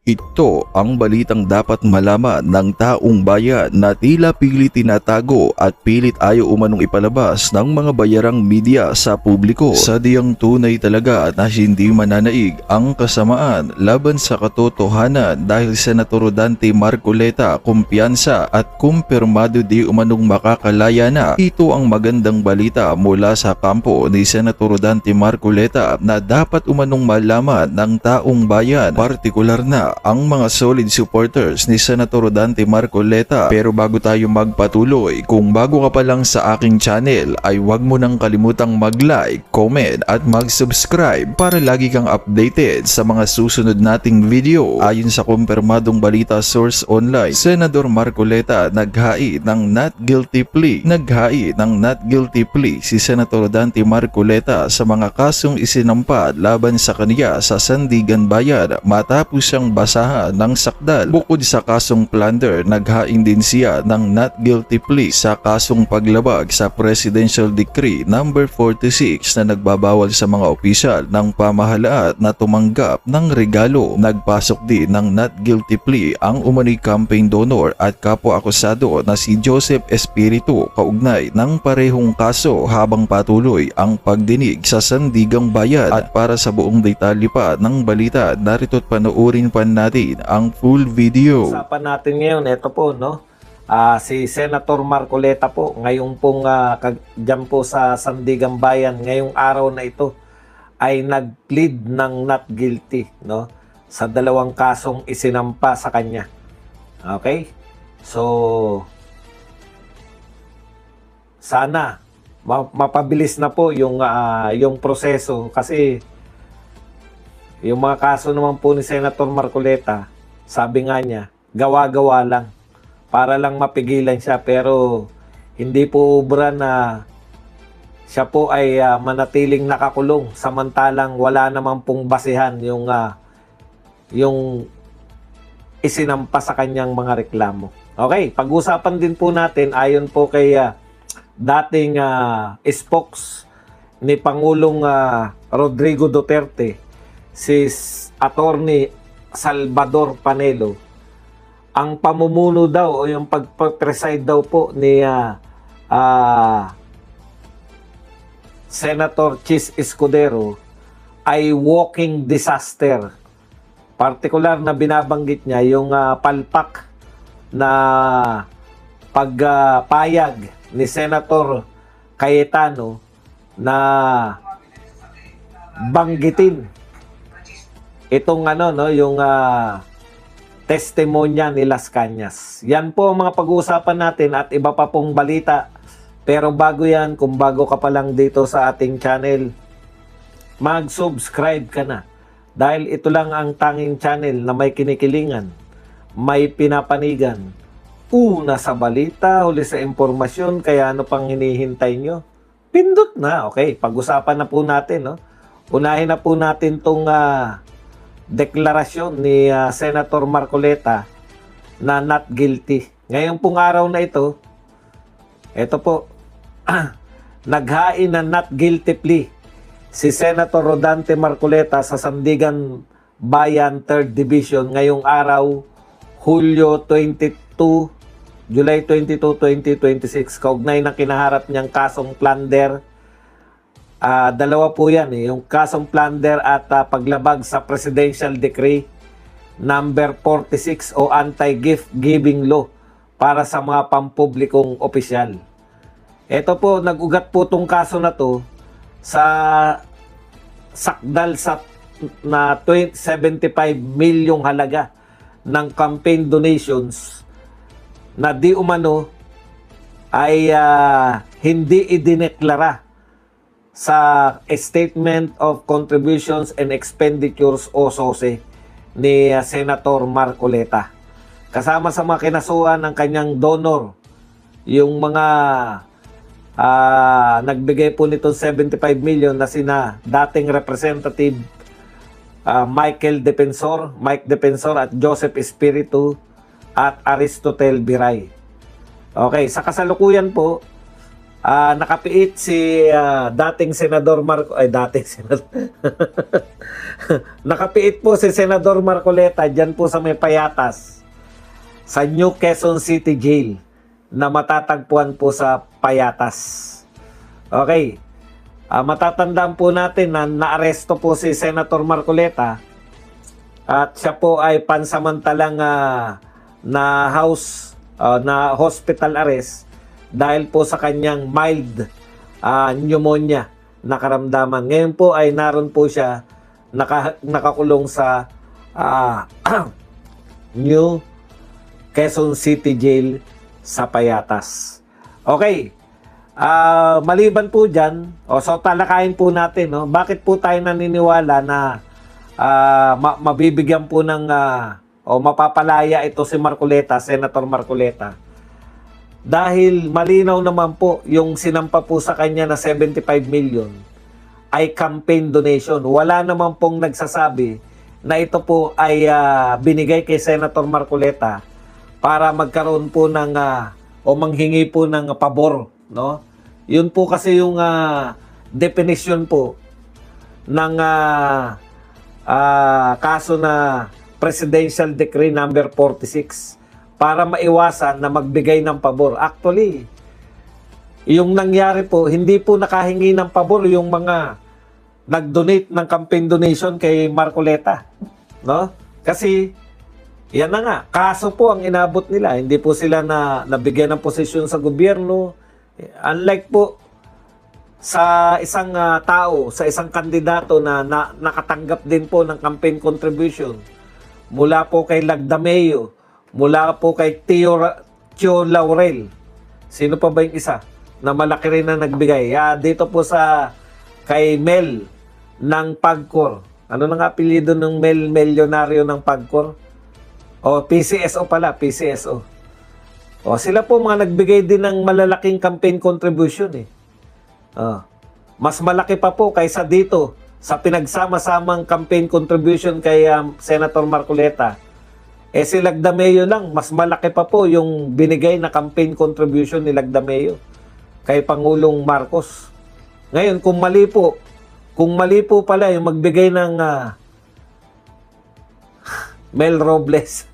Ito ang balitang dapat malaman ng taong bayan na tila pilit tinatago at pilit ayaw umanong ipalabas ng mga bayarang media sa publiko. Sadyang tunay talaga na hindi mananaig ang kasamaan laban sa katotohanan dahil Senator Rodante Marcoleta kumpiyansa at kumpirmado di umanong makakalaya na. Ito ang magandang balita mula sa kampo ni Senator Rodante Marcoleta na dapat umanong malaman ng taong bayan, partikular na ang mga solid supporters ni Senator Rodante Marcoleta. Pero bago tayo magpatuloy, kung bago ka pa lang sa aking channel ay huwag mo nang kalimutang mag-like, comment at mag-subscribe para lagi kang updated sa mga susunod nating video. Ayon sa kumpirmadong balita source online, Senador Marcoleta naghai ng not guilty plea. Naghai ng not guilty plea si Senator Rodante Marcoleta sa mga kasong isinampa laban sa kaniya sa Sandigan Bayan matapos siyang basahan ng sakdal. Bukod sa kasong plunder, naghain din siya ng not guilty plea sa kasong paglabag sa Presidential Decree No. 46 na nagbabawal sa mga opisyal ng pamahalaan na tumanggap ng regalo. Nagpasok din ng not guilty plea ang umano'y campaign donor at kapwa-akusado na si Joseph Espiritu kaugnay ng parehong kaso habang patuloy ang pagdinig sa Sandigang Bayan. At para sa buong detalye pa ng balita, narito't panoorin pa natin ang full video. Usapan natin ngayon, ito po, no? Si Senator Marcoleta po, ngayon pong dyan po sa Sandigang Bayan, ngayong araw na ito, ay nag-plead ng not guilty, no? Sa dalawang kasong isinampa sa kanya. Okay? So, sana mapabilis na po yung proseso kasi yung mga kaso naman po ni Senator Marcoleta, sabi nga niya, gawa-gawa lang para lang mapigilan siya, pero hindi po ubra na siya po ay manatiling nakakulong samantalang wala naman pong basihan yung isinampa sa kanyang mga reklamo. Okay, pag-usapan din po natin ayon po kay dating spokes ni Pangulong Rodrigo Duterte, si Attorney Salvador Panelo, ang pamumuno daw o yung pag-preside daw po ni Senator Chis Escudero ay walking disaster. Partikular na binabanggit niya yung palpak na pagpayag ni Senator Cayetano na banggitin itong yung testimonya ni Las Cañas. Yan po ang mga pag-uusapan natin at iba pa pong balita. Pero bago yan, kung bago ka pa lang dito sa ating channel, mag-subscribe ka na. Dahil ito lang ang tanging channel na may kinikilingan, may pinapanigan. Una sa balita, huli sa impormasyon, kaya ano pang hinihintay nyo? Pindot na. Okay, pag-usapan na po natin. No? Unahin na po natin itong deklarasyon ni Senator Marcoleta na not guilty. Ngayong pong araw na ito po, naghain na not guilty plea si Senator Rodante Marcoleta sa Sandigan Bayan 3rd Division ngayong araw, July 22, 2026, kaugnay ng kinaharap niyang kasong plunder. Dalawa po yan, yung kasong plunder at paglabag sa Presidential Decree No. 46 o Anti-Gift Giving Law para sa mga pampublikong opisyal. Ito po, nag-ugat po itong kaso na to sa sakdal na 75 milyong halaga ng campaign donations na di umano ay hindi idineklara sa Statement of Contributions and Expenditures o SOCE ni Senator Marcoleta. Kasama sa mga kinasuhan ng kanyang donor, yung mga nagbigay po nitong 75 million na sina dating Representative Mike Defensor at Joseph Espiritu at Aristotel Biray. Okay, sa kasalukuyan po, Nakapiit si dating Senador dating Senador. Nakapiit po si Senador Marcoleta dyan po sa may Payatas, sa New Quezon City Jail, na matatagpuan po sa Payatas. Okay. Matatandaan po natin na naaresto po si Senator Marcoleta at siya po ay pansamantalang na hospital arrest dahil po sa kanyang mild pneumonia na karamdaman. Ngayon po ay naroon po siya nakakulong sa New Quezon City Jail sa Payatas. Okay. Maliban po dyan, so talakayin po natin, no? Bakit po tayo naniniwala na mabibigyan po ng mapapalaya ito si Marcoleta, Senator Marcoleta? Dahil malinaw naman po yung sinampa po sa kanya na 75 million ay campaign donation. Wala naman pong nagsasabi na ito po ay binigay kay Senator Marcoleta para magkaroon po ng manghingi po ng pabor, no? Yun po kasi yung definition po ng kaso na Presidential Decree number 46 para maiwasan na magbigay ng pabor. Actually, yung nangyari po, hindi po nakahingi ng pabor yung mga nag-donate ng campaign donation kay Marcoleta, no? Kasi yan na nga, kaso po ang inabot nila. Hindi po sila nabigyan ng posisyon sa gobyerno. Unlike po sa isang tao, sa isang kandidato na nakatanggap din po ng campaign contribution mula po kay Lagdameo, mula po kay Tio Laurel. Sino pa ba yung isa na malaki rin na nagbigay? Dito po kay Mel ng Pagcor. Ano nang apelyido ng Milyonaryo ng Pagcor? PCSO pala, PCSO. Sila po mga nagbigay din ng malalaking campaign contribution eh. Mas malaki pa po kaysa dito sa pinagsama-samang campaign contribution kay Senator Marcoleta. Si Lagdameo lang, mas malaki pa po yung binigay na campaign contribution ni Lagdameo kay Pangulong Marcos. Ngayon, kung mali po pala yung magbigay ng Mel Robles.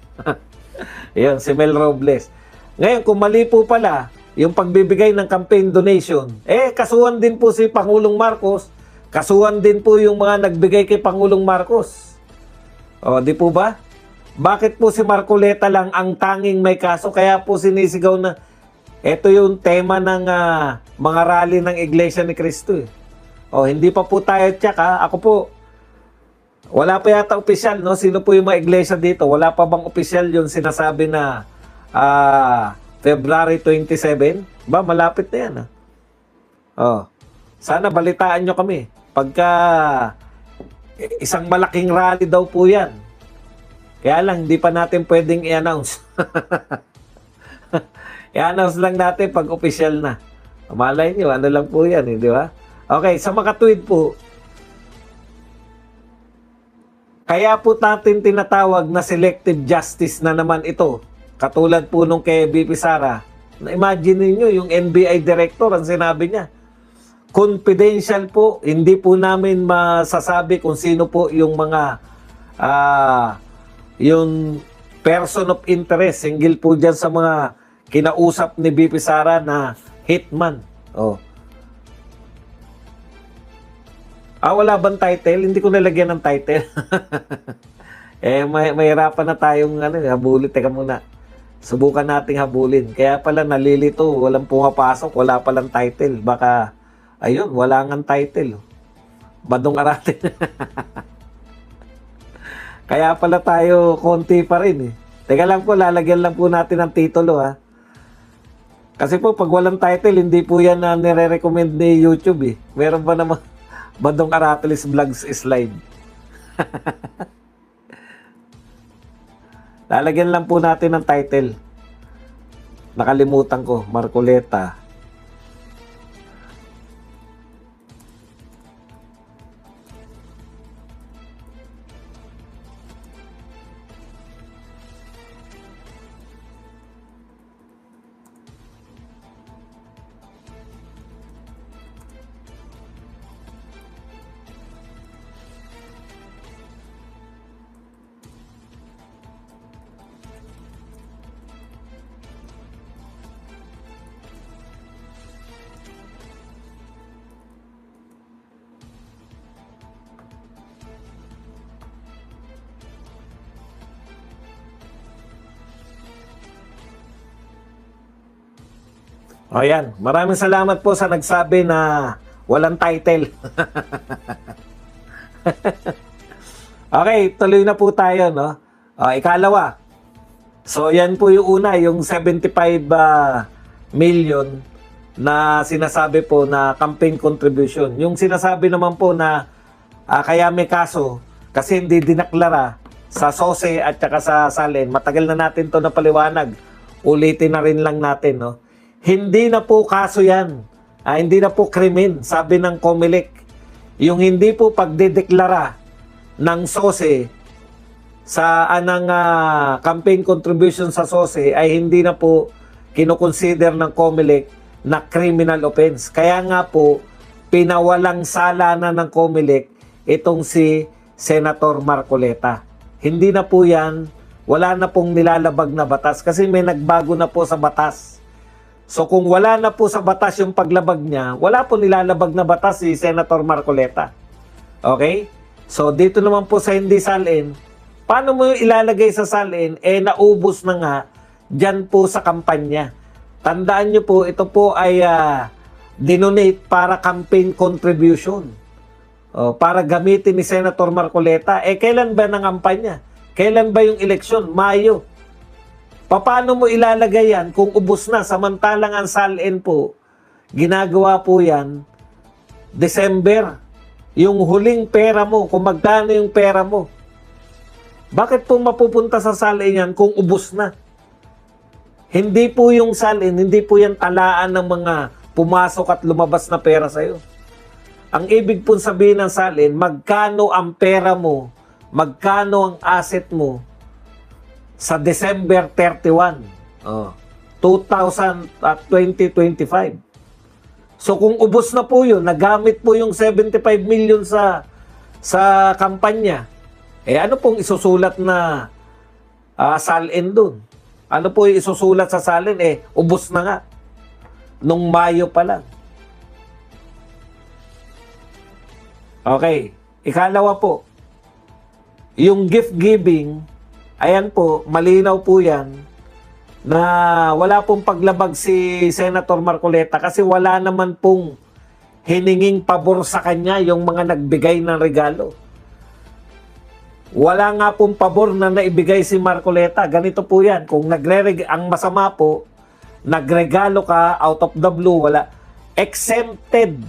Yan, si Mel Robles. Ngayon, kung mali po pala yung pagbibigay ng campaign donation, kasuhan din po si Pangulong Marcos, kasuhan din po yung mga nagbigay kay Pangulong Marcos. Di po ba? Bakit po si Marcoleta lang ang tanging may kaso? Kaya po sinisigaw na ito yung tema ng mga rally ng Iglesia ni Cristo. Hindi pa po tayo check ha. Ako po, wala pa yata opisyal, no? Sino po yung mga iglesia dito? Wala pa bang opisyal yung sinasabi na February 27? Malapit na yan. Sana balitaan nyo kami. Pagka isang malaking rally daw po yan. Kaya lang, hindi pa natin pwedeng i-announce. I-announce lang natin pag opisyal na. Malay nyo, ano lang po yan, di ba? Okay, sa makatwid po, kaya po natin tinatawag na selective justice na naman ito. Katulad po nung kay BP Sara. Imagine niyo yung NBI director, ang sinabi niya, confidential po, hindi po namin masasabi kung sino po yung mga yung person of interest, single po dyan sa mga kinausap ni BP Sara na hitman. Wala bang title? Hindi ko nalagyan ng title. Mahirapan na tayong habulin. Teka muna. Subukan nating habulin. Kaya pala nalilito. Walang pumapasok. Wala palang title. Baka, ayun, wala ngang title. Badong aratin. Kaya pala tayo konti pa rin eh. Teka lang po, lalagyan lang po natin ng titulo ha. Kasi po, pag walang title, hindi po yan na nire-recommend ni YouTube eh. Meron ba naman Badong Aratilis Vlogs slide? Lalagyan lang po natin ng title. Nakalimutan ko, Marcoleta. O yan, maraming salamat po sa nagsabi na walang title. Okay, tuloy na po tayo, no? Ikalawa. So, yan po yung una, yung 75 million na sinasabi po na campaign contribution. Yung sinasabi naman po na kaya may kaso kasi hindi dinaklara sa SOSE at saka sa SALN. Matagal na natin to na paliwanag. Ulitin na rin lang natin, no? Hindi na po kaso yan. Hindi na po krimen, sabi ng COMELEC. Yung hindi po pagdedeklara ng SOSE sa anang campaign contribution sa SOSE ay hindi na po kinoconsider ng COMELEC na criminal offense. Kaya nga po, pinawalang sala na ng COMELEC itong si Senator Marcoleta. Hindi na po yan, wala na pong nilalabag na batas kasi may nagbago na po sa batas. So kung wala na po sa batas yung paglabag niya, wala po nilalabag na batas si Senator Marcoleta. Okay? So dito naman po sa hindi SALN, paano mo yung ilalagay sa SALN? Naubos na nga dyan po sa kampanya. Tandaan nyo po, ito po ay dinonate para campaign contribution. Para gamitin ni Senator Marcoleta. Kailan ba ng kampanya? Kailan ba yung eleksyon? Mayo. Paano mo ilalagay yan kung ubos na? Samantalang ang SALN po, ginagawa po yan, December. Yung huling pera mo, kung magkano yung pera mo. Bakit po mapupunta sa SALN yan kung ubos na? Hindi po yung SALN, hindi po yan talaan ng mga pumasok at lumabas na pera sa'yo. Ang ibig po sabihin ng SALN, magkano ang pera mo, magkano ang asset mo sa December 31, 2025. So kung ubos na po yun, nagamit po yung 75 million sa kampanya, ano pong isusulat na SALN dun? Ano po yung isusulat sa SALN? Ubos na nga. Nung Mayo pa lang. Okay. Ikalawa po, yung gift giving, ayan po, malinaw po yan na wala pong paglabag si Senator Marcoleta kasi wala naman pong hininging pabor sa kanya yung mga nagbigay ng regalo. Wala nga pong pabor na naibigay si Marcoleta. Ganito po yan. Kung ang masama po, nagregalo ka out of the blue, wala. Exempted.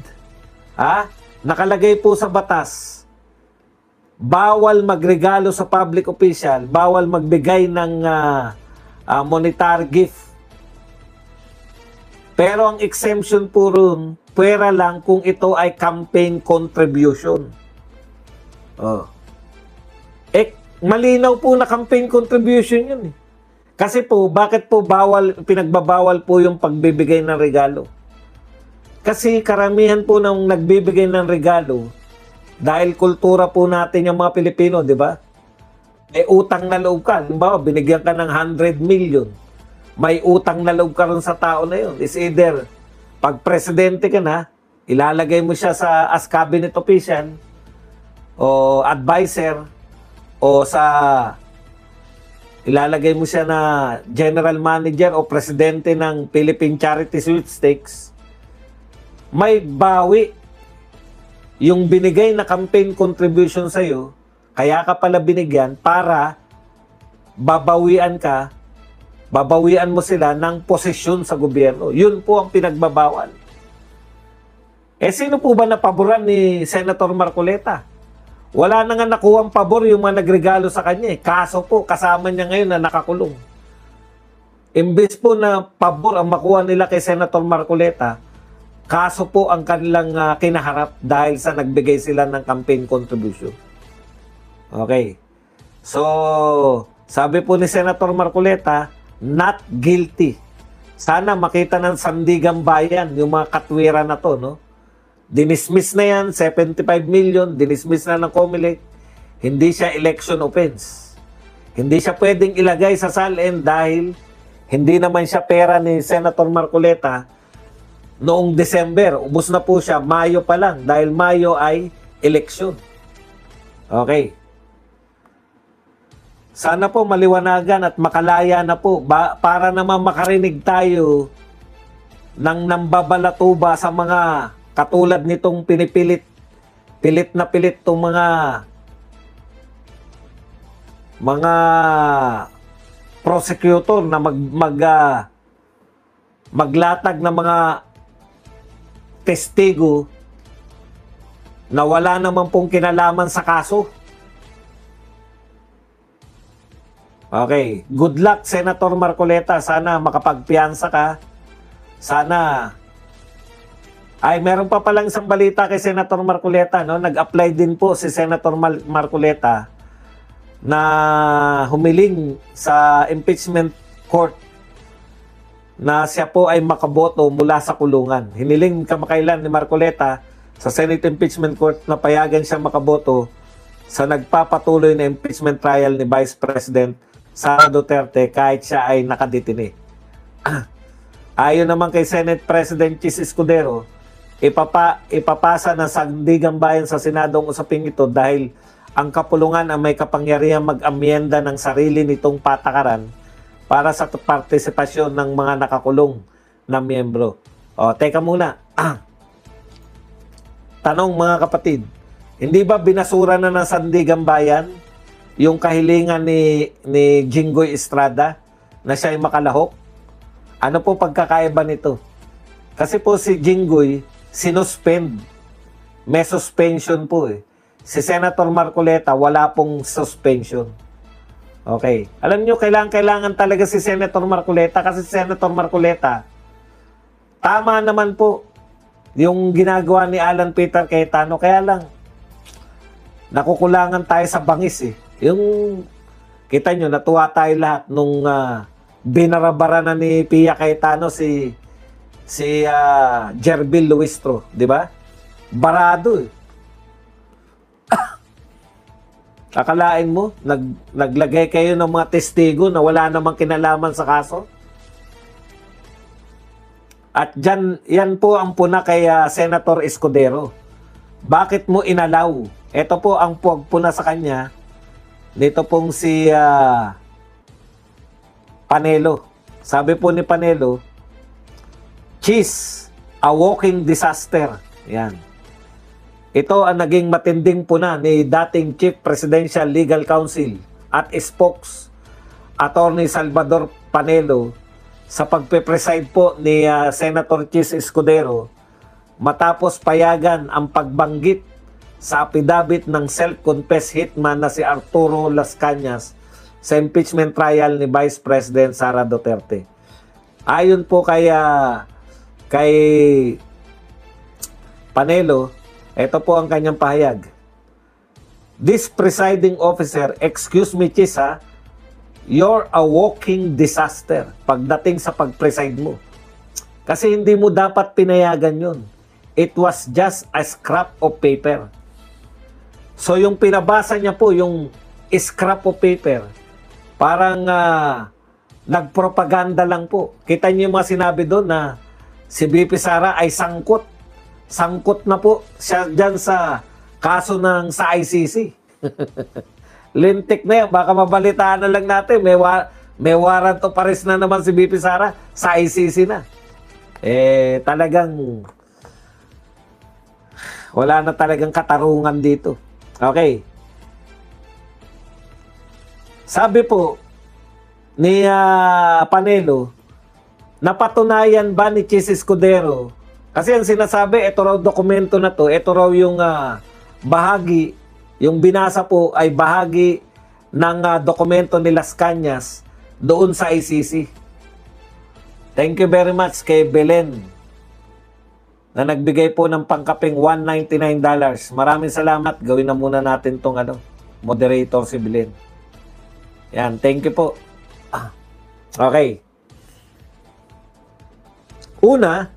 Nakalagay po sa batas. Bawal magregalo sa public official, bawal magbigay ng monetary gift. Pero ang exemption po ron, pwera lang kung ito ay campaign contribution. Malinaw po na campaign contribution yun eh. Kasi po, bakit po pinagbabawal po yung pagbibigay ng regalo? Kasi karamihan po ng nagbibigay ng regalo, dahil kultura po natin yung mga Pilipino, di ba? May utang na loob ka. Halimbawa, binigyan ka ng 100 million. May utang na loob ka rin sa tao na yun. It's either, pag presidente ka na, ilalagay mo siya as cabinet official, o advisor, o ilalagay mo siya na general manager o presidente ng Philippine Charity Sweepstakes, may bawi yung binigay na campaign contribution sa'yo, kaya ka pala binigyan para babawian mo sila ng posisyon sa gobyerno. Yun po ang pinagbabawal. Sino po ba napaboran ni Senator Marcoleta? Wala na nga nakuhang pabor yung mga nagregalo sa kanya. Kaso po, kasama niya ngayon na nakakulong. Imbes po na pabor ang makuha nila kay Senator Marcoleta, kaso po ang kanilang kinaharap dahil sa nagbigay sila ng campaign contribution. Okay. So, sabi po ni Senator Marcoleta, not guilty. Sana makita ng sandigang bayan yung mga katwiran na to, no? Dinismiss na yan, 75 million, dinismiss na ng COMELEC. Hindi siya election offense. Hindi siya pwedeng ilagay sa SALN dahil hindi naman siya pera ni Senator Marcoleta noong December. Ubus na po siya, Mayo pa lang, dahil Mayo ay election. Okay. Sana po maliwanagan at makalaya na po para naman makarinig tayo ng nambabalatuba sa mga katulad nitong pilit na pilit tong mga prosecutor na maglatag ng mga testigo na wala naman pong kinalaman sa kaso. Okay, good luck Senator Marcoleta, sana makapagpiyansa ka. Sana ay meron pa palang isang balita kay Senator Marcoleta, no? Nag-apply din po si Senator Marcoleta na humiling sa impeachment court na siya po ay makaboto mula sa kulungan. Hiniling kamakailan ni Marcoleta sa Senate Impeachment Court na payagan siya makaboto sa nagpapatuloy na impeachment trial ni Vice President Sara Duterte kahit siya ay nakadetine. Ayon naman kay Senate President Chis Escudero, ipapasa ng Sandigan Bayan sa Senado ang usaping ito dahil ang kapulungan ang may kapangyarihang mag-amyenda ng sarili nitong patakaran para sa partisipasyon ng mga nakakulong na miyembro. O, teka muna. Tanong mga kapatid, hindi ba binasura na ng Sandigan Bayan yung kahilingan ni Jinggoy Estrada na siya ay makalahok? Ano po pagkakaiba nito? Kasi po si Jinggoy sinuspend. May suspension po eh. Si Senator Marcoleta wala pong suspension. Okay. Alam nyo, kailangan talaga si Senator Marcoleta kasi si Senator Marcoleta, tama naman po yung ginagawa ni Alan Peter Cayetano. Kaya lang, nakukulangan tayo sa bangis eh. Yung, kita nyo, natuwa tayo lahat nung binarabara na ni Pia Cayetano si Jerbil Luistro, di ba? Barado eh. Akalain mo, naglagay kayo ng mga testigo na wala namang kinalaman sa kaso? At yan po ang puna kay Senator Escudero. Bakit mo inalaw? Ito po ang puna sa kanya nito pong si Panelo. Sabi po ni Panelo, Chis, a walking disaster. Yan. Ito ang naging matinding puna ni dating Chief Presidential Legal Counsel at spokes Attorney Salvador Panelo sa pagpe-preside po ni Senator Chis Escudero matapos payagan ang pagbanggit sa affidavit ng self-confessed hitman na si Arturo Las Cañas sa impeachment trial ni Vice President Sara Duterte. Ayon po kay Panelo, ito po ang kanyang pahayag. This presiding officer, excuse me Chis ha, you're a walking disaster pagdating sa pag-preside mo. Kasi hindi mo dapat pinayagan yun. It was just a scrap of paper. So yung pinabasa niya po, yung scrap of paper, parang nagpropaganda lang po. Kita niyo yung mga sinabi doon na si BP Sara ay sangkot. Sangkot na po siya dyan sa kaso sa ICC. Lintik na yan. Baka mabalitaan na lang natin. May warrant of arrest na naman si BP Sara sa ICC na. Talagang wala na talagang katarungan dito. Okay. Sabi po ni Panelo, napatunayan ba ni Chis Escudero? Kasi ang sinasabi, ito raw dokumento na to, ito raw yung bahagi, yung binasa po ay bahagi ng dokumento ni Las Cañas doon sa ICC. Thank you very much kay Belen na nagbigay po ng pangkaping $199. Maraming salamat. Gawin na muna natin tong moderator si Belen. Yan, thank you po. Okay. Una,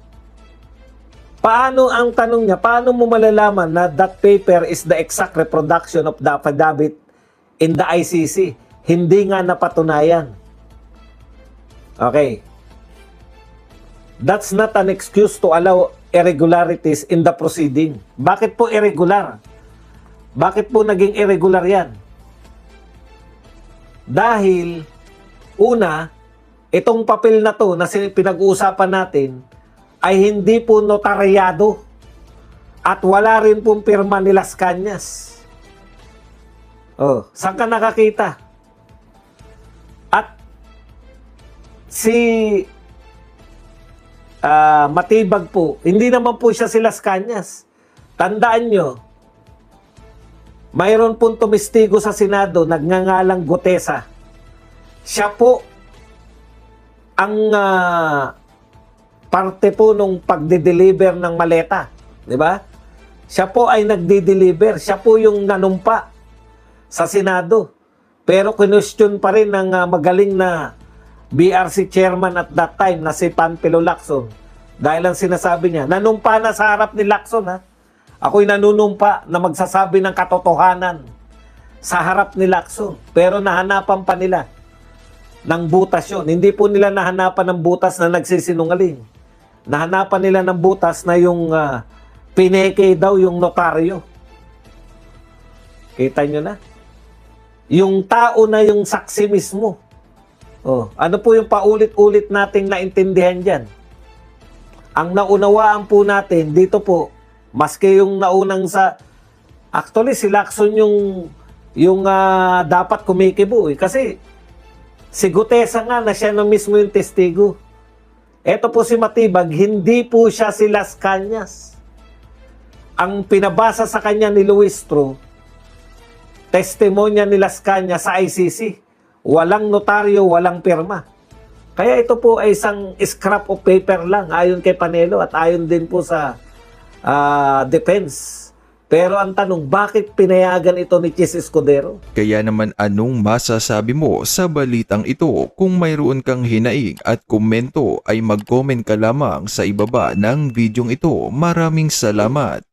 paano ang tanong niya, paano mo malalaman na that paper is the exact reproduction of the affidavit in the ICC? Hindi nga napatunayan. Okay. That's not an excuse to allow irregularities in the proceeding. Bakit po irregular? Bakit po naging irregular yan? Dahil, una, itong papel na to na pinag-uusapan natin ay hindi po notaryado at wala rin pong pirma ni Las Cañas. Oh, saan ka nakakita? At si Matibag po, hindi naman po siya si Las Cañas. Tandaan nyo, mayroon pong tumistigo sa Senado, nagngangalang Gutesa. Siya po ang parte po nung pagde-deliver ng maleta. Di ba? Siya po ay nagde-deliver. Siya po yung nanumpa sa Senado. Pero kinwestiyon pa rin ng magaling na BRC chairman at that time na si Panfilo Lacson. Dahil ang sinasabi niya, nanumpa na sa harap ni Lacson ha. Ako'y nanunumpa na magsasabi ng katotohanan sa harap ni Lacson. Pero nahanapan pa nila ng butas yun. Hindi po nila nahanapan ng butas na nagsisinungaling. Nahanapan nila ng butas na yung pineke daw yung notaryo. Kita nyo na? Yung tao na yung saksi mismo. Oh, ano po yung paulit-ulit nating naintindihan dyan? Ang naunawaan po natin, dito po, maski yung naunang sa... Actually, si Lacson yung dapat kumikibo. Kasi si Gutesa nga na siya na mismo yung testigo. Eto po si Matibag, hindi po siya si Las Cañas. Ang pinabasa sa kanya ni Luis Tro, testimonya ni Las Cañas sa ICC. Walang notaryo, walang pirma. Kaya ito po ay isang scrap of paper lang ayon kay Panelo at ayon din po sa defense. Pero ang tanong, bakit pinayagan ito ni Chis Escudero? Kaya naman anong masasabi mo sa balitang ito? Kung mayroon kang hinaing at komento ay mag-comment ka lamang sa ibaba ng videong ito. Maraming salamat.